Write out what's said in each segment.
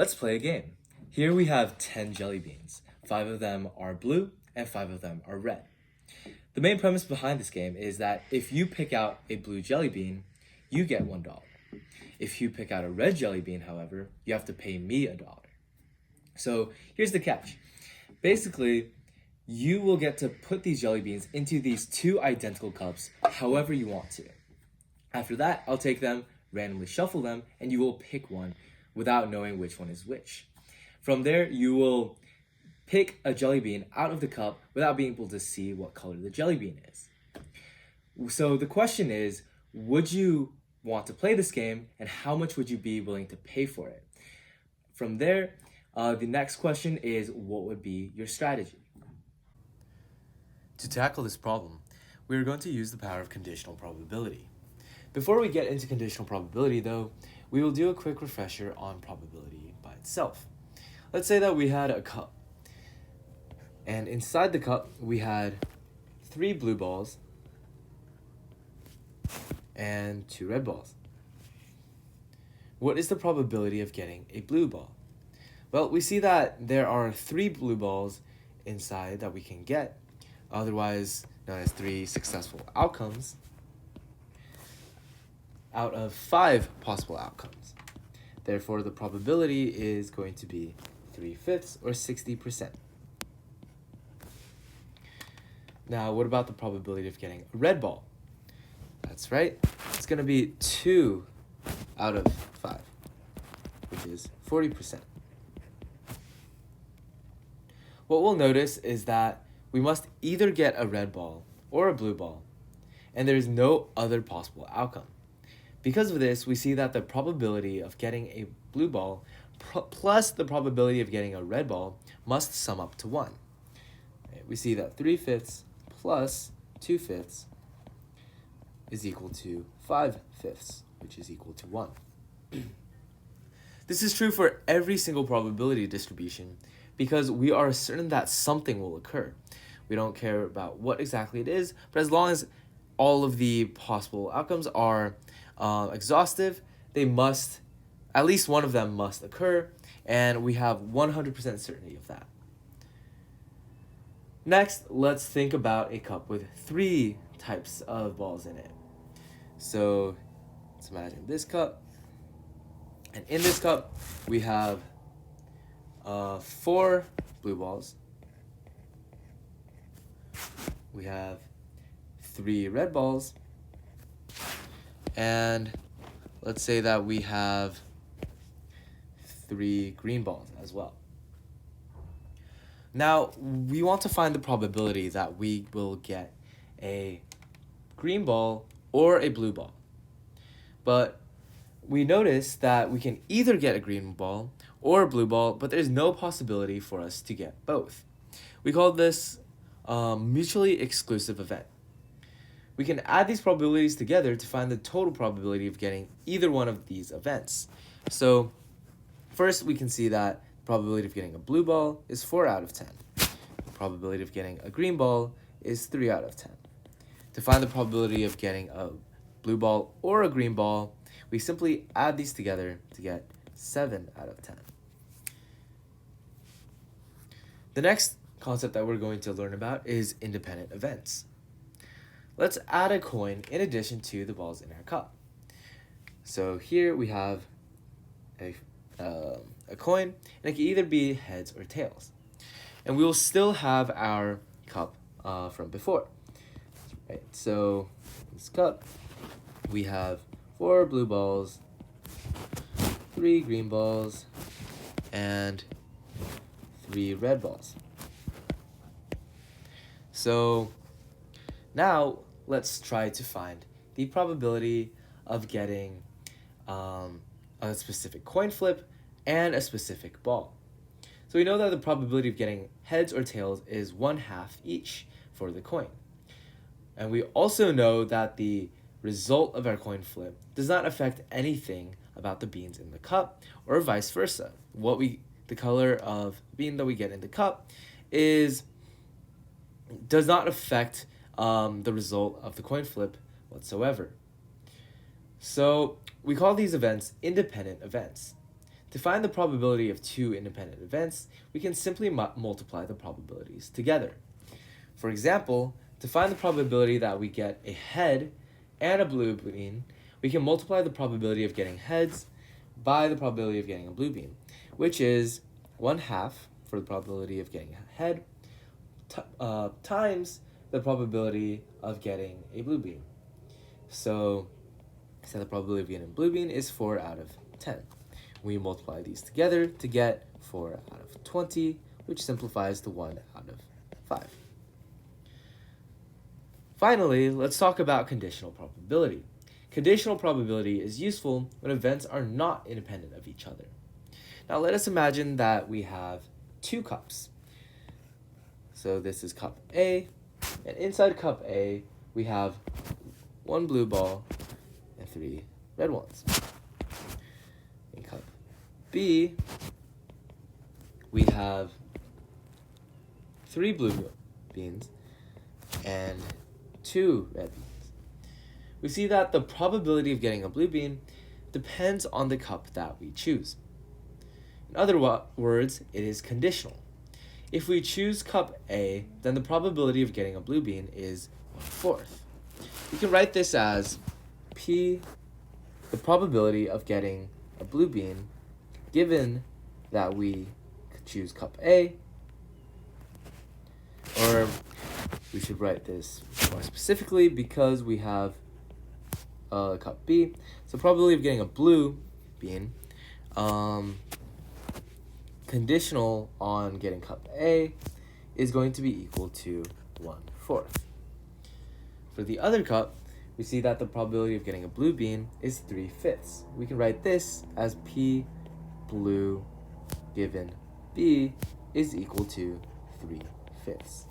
Let's play a game. Here we have 10 jelly beans. 5 of them are blue and 5 of them are red. The main premise behind this game is that if you pick out a blue jelly bean, you get $1. If you pick out a red jelly bean, however, you have to pay me $1. So here's the catch. Basically, you will get to put these jelly beans into these two identical cups however you want to. After that, I'll take them, randomly shuffle them, and you will pick one without knowing which one is which. From there, you will pick a jelly bean out of the cup without being able to see what color the jelly bean is. So the question is, would you want to play this game, and how much would you be willing to pay for it? From there, the next question is, what would be your strategy? To tackle this problem, we are going to use the power of conditional probability. Before we get into conditional probability, though, we will do a quick refresher on probability by itself. Let's say that we had a cup, and inside the cup we had 3 blue balls and 2 red balls. What is the probability of getting a blue ball? Well, we see that there are 3 blue balls inside that we can get, otherwise known as 3 successful outcomes, out of 5 possible outcomes. Therefore, the probability is going to be 3/5 or 60%. Now, what about the probability of getting a red ball? That's right, it's going to be 2 out of 5, which is 40%. What we'll notice is that we must either get a red ball or a blue ball, and there is no other possible outcome. Because of this, we see that the probability of getting a blue ball plus the probability of getting a red ball must sum up to 1. We see that 3/5 plus 2/5 is equal to 5/5, which is equal to 1. This is true for every single probability distribution because we are certain that something will occur. We don't care about what exactly it is, but as long as all of the possible outcomes are exhaustive, they must, at least one of them must occur, and we have 100% certainty of that. Next, let's think about a cup with 3 types of balls in it. So let's imagine this cup, and in this cup we have 4 blue balls, we have 3 red balls, and let's say that we have 3 green balls as well. Now, we want to find the probability that we will get a green ball or a blue ball. But we notice that we can either get a green ball or a blue ball, but there's no possibility for us to get both. We call this mutually exclusive event. We can add these probabilities together to find the total probability of getting either one of these events. So first we can see that the probability of getting a blue ball is 4 out of 10. The probability of getting a green ball is 3 out of 10. To find the probability of getting a blue ball or a green ball, we simply add these together to get 7 out of 10. The next concept that we're going to learn about is independent events. Let's add a coin in addition to the balls in our cup. So here we have a coin, and it can either be heads or tails. And we will still have our cup from before. Right, so in this cup, we have 4 blue balls, 3 green balls, and 3 red balls. So now let's try to find the probability of getting a specific coin flip and a specific ball. So we know that the probability of getting heads or tails is 1/2 each for the coin. And we also know that the result of our coin flip does not affect anything about the beans in the cup, or vice versa. The color of bean that we get in the cup does not affect the result of the coin flip whatsoever. So we call these events independent events. To find the probability of two independent events, we can simply multiply the probabilities together. For example, to find the probability that we get a head and a blue bean, we can multiply the probability of getting heads by the probability of getting a blue bean, which is 1/2 for the probability of getting a head times the probability of getting a blue bean. So the probability of getting a blue bean is 4 out of 10. We multiply these together to get 4 out of 20, which simplifies to 1 out of 5. Finally, let's talk about conditional probability. Conditional probability is useful when events are not independent of each other. Now let us imagine that we have 2 cups. So this is cup A, and inside cup A, we have 1 blue ball and 3 red ones. In cup B, we have 3 blue beans and 2 red beans. We see that the probability of getting a blue bean depends on the cup that we choose. In other words, it is conditional. If we choose cup A, then the probability of getting a blue bean is 1/4. We can write this as P, the probability of getting a blue bean, given that we choose cup A, or we should write this more specifically because we have cup B. So probability of getting a blue bean, conditional on getting cup A, is going to be equal to 1/4. For the other cup, we see that the probability of getting a blue bean is 3/5. We can write this as P blue given B is equal to 3/5.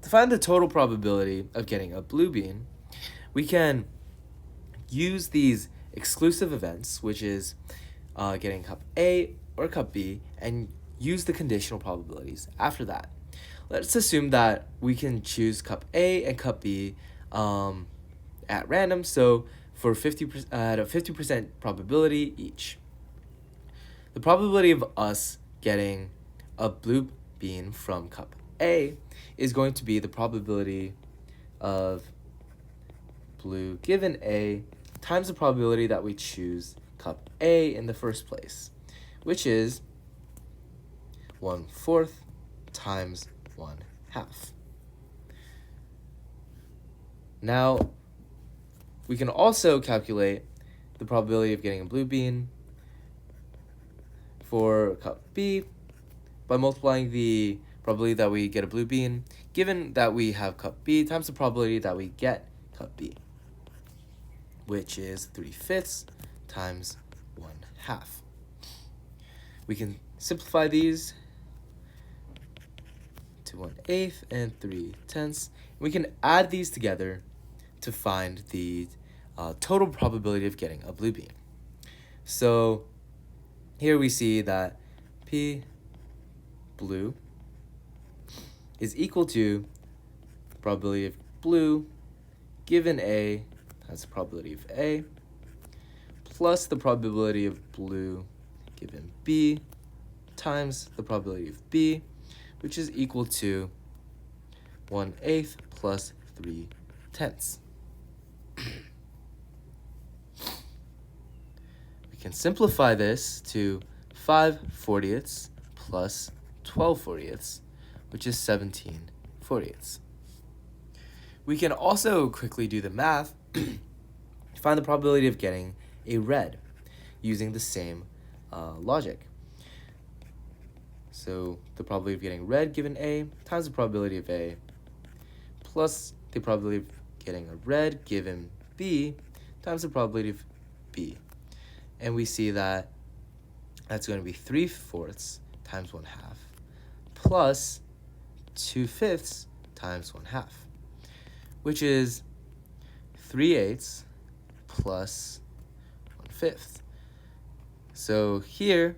To find the total probability of getting a blue bean, we can use these exclusive events, which is getting cup A or cup B, and use the conditional probabilities after that. Let's assume that we can choose cup A and cup B at random, so for 50% at a 50% probability each. The probability of us getting a blue bean from cup A is going to be the probability of blue given A times the probability that we choose cup A in the first place, which is 1/4 times 1/2. Now, we can also calculate the probability of getting a blue bean for cup B by multiplying the probability that we get a blue bean, given that we have cup B, times the probability that we get cup B, which is 3/5 times 1/2. We can simplify these to 1/8 and 3/10. We can add these together to find the total probability of getting a blue bean. So here we see that P blue is equal to the probability of blue given A times the probability of A plus the probability of blue given B times the probability of B, which is equal to 1/8 plus 3/10. We can simplify this to 5/40 plus 12/40, which is 17/40. We can also quickly do the math to find the probability of getting a red using the same logic. So the probability of getting red given A times the probability of A plus the probability of getting a red given B times the probability of B. And we see that that's going to be 3/4 times 1/2 plus 2/5 times 1/2, which is 3/8 plus 1/5. So here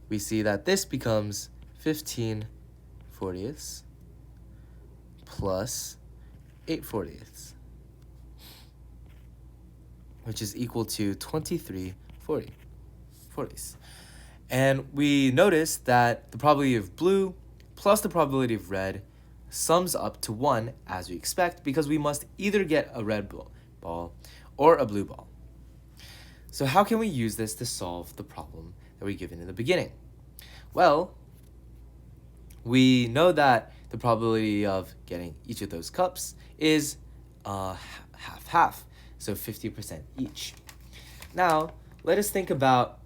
we see that this becomes 15/40 plus 8/40, which is equal to 23/40. 40s. And we notice that the probability of blue plus the probability of red sums up to 1 as we expect, because we must either get a red ball or a blue ball. So how can we use this to solve the problem that we given in the beginning? Well, we know that the probability of getting each of those cups is half-half, so 50% each. Now, let us think about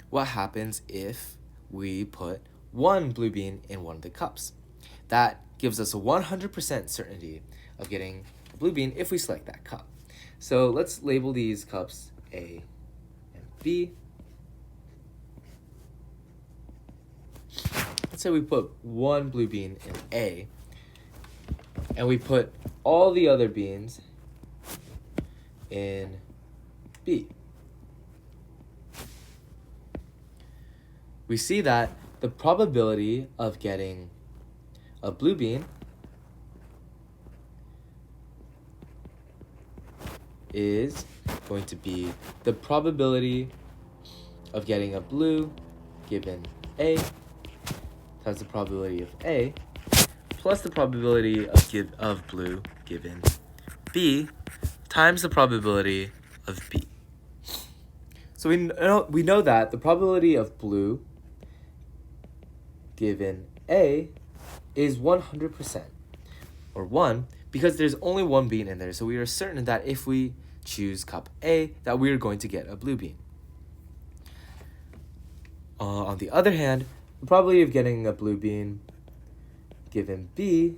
what happens if we put one blue bean in one of the cups. That gives us a 100% certainty of getting a blue bean if we select that cup. So let's label these cups A and B. Let's say we put one blue bean in A, and we put all the other beans in B. We see that the probability of getting a blue bean is going to be the probability of getting a blue given A times the probability of A plus the probability of blue given B times the probability of B. So we know that the probability of blue given A is 100%, or 1, because there's only one bean in there. So we are certain that if we choose cup A, that we are going to get a blue bean. On the other hand, the probability of getting a blue bean given B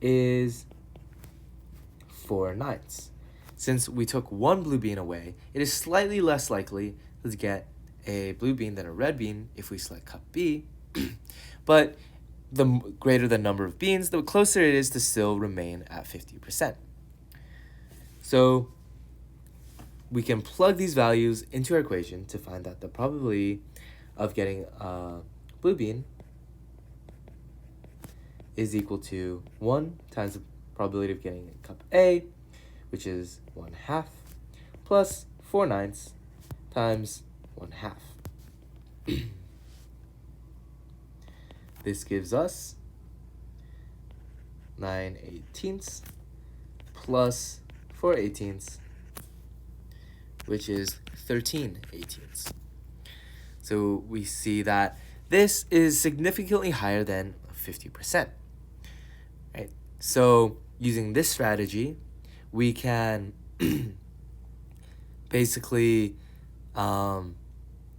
is 4/9. Since we took one blue bean away, it is slightly less likely to get a blue bean than a red bean if we select cup B. But the greater the number of beans, the closer it is to still remain at 50%. So we can plug these values into our equation to find that the probability of getting a blue bean is equal to 1 times the probability of getting a cup A, which is 1/2, plus 4/9 times 1/2. This gives us 9/18 plus 4/18, which is 13/18. So we see that this is significantly higher than 50%. Right? So using this strategy, we can basically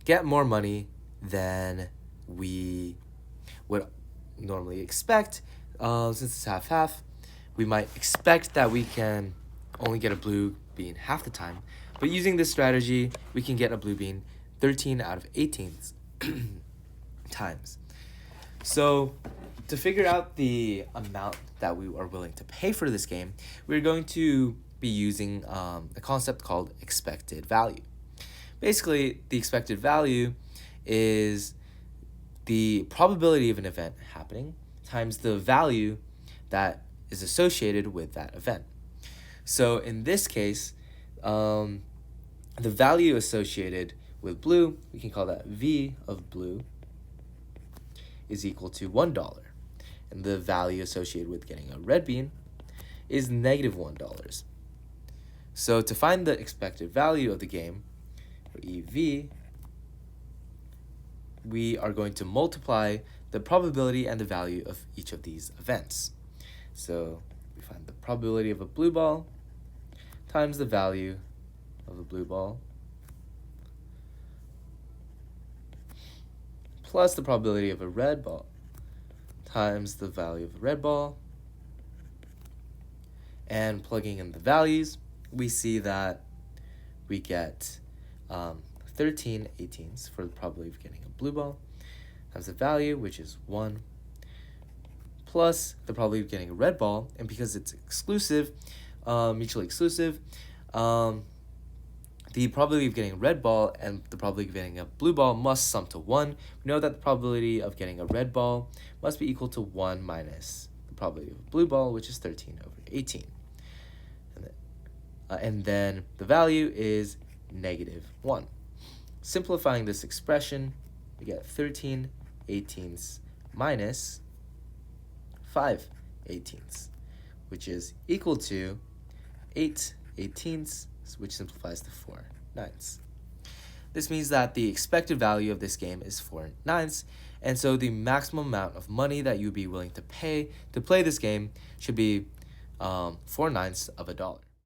get more money than we would normally expect. Since it's half-half, we might expect that we can only get a blue bean half the time, but using this strategy, we can get a blue bean 13 out of 18 times. So to figure out the amount that we are willing to pay for this game, we're going to be using a concept called expected value. Basically, the expected value is the probability of an event happening times the value that is associated with that event. So in this case, the value associated with blue, we can call that V of blue, is equal to $1. And the value associated with getting a red bean is -$1. So to find the expected value of the game, for EV, we are going to multiply the probability and the value of each of these events. So we find the probability of a blue ball times the value of a blue ball plus the probability of a red ball times the value of a red ball. And plugging in the values, we see that we get 13/18 for the probability of getting a blue ball times the value, which is 1, plus the probability of getting a red ball. And because it's exclusive, mutually exclusive, the probability of getting a red ball and the probability of getting a blue ball must sum to 1. We know that the probability of getting a red ball must be equal to 1 minus the probability of a blue ball, which is 13/18. And then the value is -1. Simplifying this expression, we get 13/18 minus 5/18, which is equal to 8/18, which simplifies to 4/9. This means that the expected value of this game is 4/9, and so the maximum amount of money that you'd be willing to pay to play this game should be 4/9 of a dollar.